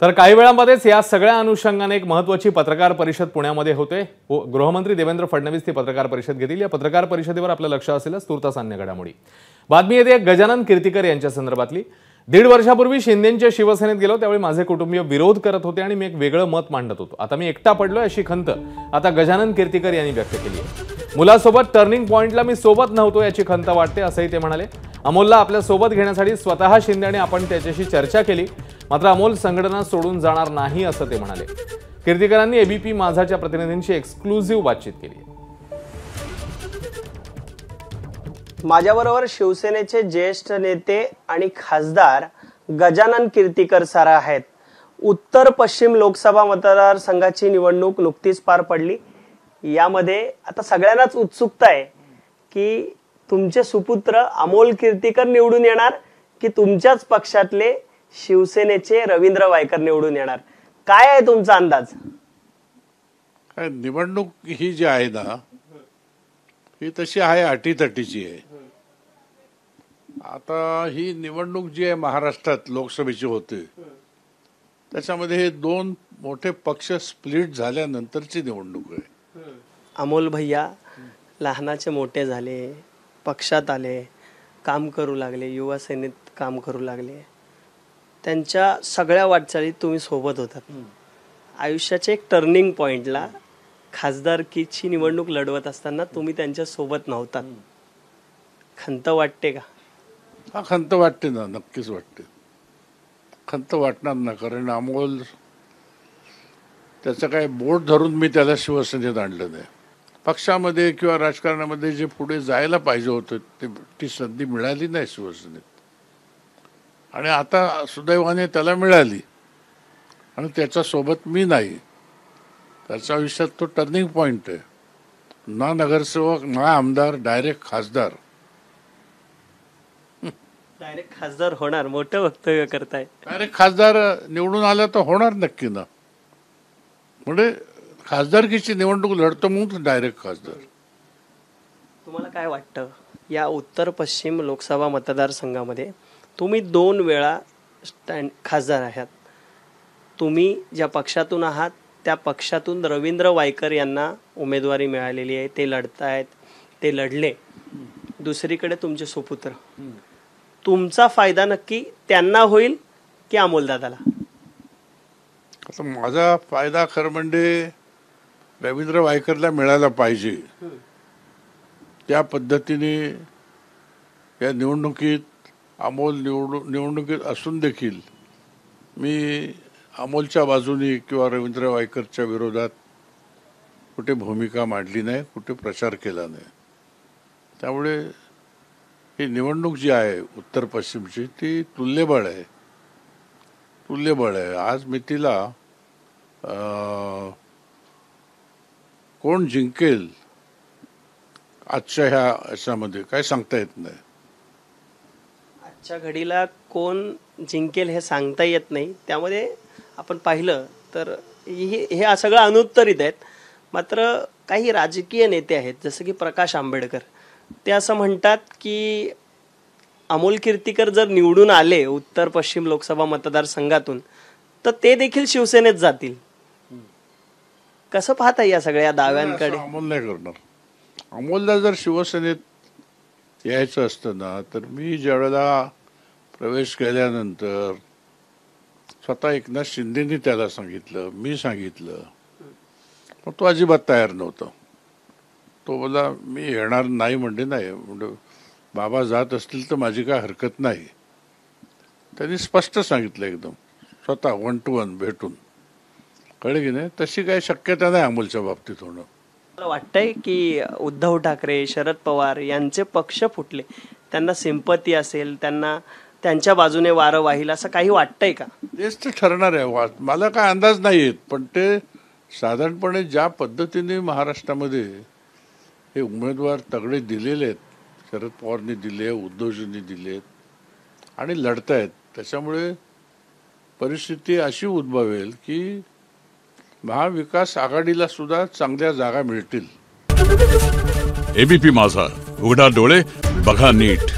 तर काही वेळांमध्येच या सगळ्या अनुषंगाने एक महत्त्वाची पत्रकार परिषद पुण्यामध्ये होते। गृहमंत्री देवेंद्र फडणवीस ती पत्रकार परिषद घेतील। या पत्रकार परिषदेवर आपलं लक्ष असेलच तुर्तास अन्य घडामोडी। बातमी येते गजानन कीर्तिकर यांच्या संदर्भातली। 1.5 वर्षापूर्वी शिंदेंच्या शिवसेनेत गेलो त्यावेळी माझे कुटुंबीय विरोध करत होते आणि मी एक वेगळं मत मांडत होतो। आता मी एकटा पडलोय अशी खंत आता गजानन कीर्तिकर यांनी व्यक्त केली आहे। मुलासोबत टर्निंग पॉइंटला मी सोबत नव्हतो याची खंत वाटते असंही ते म्हणाले। अमोलला आपल्या सोबत घेण्यासाठी स्वतः शिंदेने आपण त्याच्याशी चर्चा केली, मात्र अमोल संघटना सोडून जाणार नाही असं ते म्हणाले। कीर्तिकरांनी एबीपी माझाच्या प्रतिनिधींशी एक्सक्लुझिव्ह बातचीत केली। माझ्याबरोबर शिवसेनेचे ज्येष्ठ नेते आणि खासदार गजानन कीर्तिकर सर आहेत। उत्तर पश्चिम लोकसभा मतदारसंघाची निवडणूक नुकतीच पार पडली। यामध्ये आता सगळ्यांनाच उत्सुकता आहे की तुमचे सुपुत्र अमोल कीर्तिकर निवडून येणार की तुमच्याच पक्षातले शिवसेनेचे रवींद्र वायकर निवडून येणार, काय आहे तुमचा अंदाज? निवडणूक ही जी आहे ना ही तशी आहे, अटीतटीची आहे। आता ही निवडणूक जी आहे महाराष्ट्रात लोकसभेची होते त्याच्यामध्ये हे 2 मोठे पक्ष स्प्लिट झाल्यानंतरची निवडणूक आहे। अमोल भैया लहानाचे मोठे झाले, पक्षात आले, काम करू लागले, युवा सेनेत काम करू लागले, त्यांच्या सगळ्या वाटचालीत तुम्ही सोबत होतात। आयुष्याच्या एक टर्निंग पॉइंटला खासदारकीची निवडणूक लढवत असताना तुम्ही त्यांच्या सोबत नव्हतात, खंत वाटते का? हा, खंत वाटते ना, नक्कीच वाटते। खंत वाटणार ना, कारण अमोल त्याचं काय बोट धरून मी त्याला शिवसेनेत आणलं नाही। पक्षामध्ये किंवा राजकारणामध्ये जे पुढे जायला पाहिजे होतं ती संधी मिळाली नाही शिवसेनेत, आणि आता सुदैवाने त्याला मिळाली आणि त्याच्यासोबत मी नाही। त्याच्या आयुष्यात तो टर्निंग पॉइंट आहे, ना नगरसेवक ना आमदार, डायरेक्ट खासदार। डायरेक्ट खासदार होणार, मोठं वक्तव्य करताय। डायरेक्ट खासदार निवडून आला तर होणार नक्की ना, म्हणजे खासदारकीची निवडणूक लढतो म्हणून डायरेक्ट खासदार। तुम्हाला काय वाटतं या उत्तर पश्चिम लोकसभा मतदारसंघामध्ये तुम्ही 2 वेळा खासदार आहात, तुम्ही ज्या पक्षातून आहात त्या पक्षातून रवींद्र वायकर यांना उमेदवारी मिळालेली आहे, ते लढतायत, ते लढले। दुसरीकडे तुमचे सुपुत्र, तुमचा फायदा नक्की त्यांना होईल की अमोलदादाला? आता माझा फायदा खरं म्हणजे रवींद्र वायकरला मिळाला पाहिजे। त्या पद्धतीने या निवडणुकीत अमोल निवडणुकीत असून देखील मी अमोलच्या बाजूने किंवा रवींद्र वायकरच्या विरोधात कुठे भूमिका मांडली नाही, कुठे प्रचार केला नाही। त्यामुळे ही निवडणूक जी आहे उत्तर पश्चिमची ती तुल्यबळ आहे, तुल्यबळ आहे। आज मितीला कोण जिंकेल आजच्या ह्या याच्यामध्ये काय सांगता येत नाही। आजच्या घडीला कोण जिंकेल हे सांगता येत नाही। त्यामध्ये आपण पाहिलं तर हे सगळं अनुत्तरित आहेत। मात्र काही राजकीय नेते आहेत जसं की प्रकाश आंबेडकर, ते असं म्हणतात की अमोल कीर्तिकर जर निवडून आले उत्तर पश्चिम लोकसभा मतदारसंघातून तर ते देखील शिवसेनेत जातील। कसं पाहता या सगळ्या दाव्यांकडे? अमोल नाही करणार। अमोलला जर शिवसेनेत यायचं असतं ना तर मी ज्यावेळेला प्रवेश केल्यानंतर स्वतः एकनाथ शिंदेनी त्याला सांगितलं, मी सांगितलं, पण तो अजिबात तयार नव्हता। तो बोला मी येणार नाही म्हणजे नाही, म्हणजे बाबा जात असतील तर माझी काय हरकत नाही। त्यांनी स्पष्ट सांगितलं एकदम, स्वतः 1 to 1 भेटून, कळलं की नाही? तशी काही शक्यता नाही अमोलच्या बाबतीत होणं। मला वाटतंय की उद्धव ठाकरे, शरद पवार यांचे पक्ष फुटले, त्यांना सिंपती असेल, त्यांना त्यांच्या बाजूने वारं वाहील असं काही वाटतंय का? तेच ते ठरणार आहे, मला काय अंदाज नाही येत, पण ते साधारणपणे ज्या पद्धतीने महाराष्ट्रामध्ये हे उमेदवार तगडे दिलेले आहेत, शरद पवारनी दिले, उद्धवजींनी दिलेत आणि लढतायत, त्याच्यामुळे परिस्थिती अशी उद्भवेल की महाविकास आघाडीला सुद्धा चांगल्या जागा मिळतील। एबीपी माझा, उघडा डोळे बघा नीट।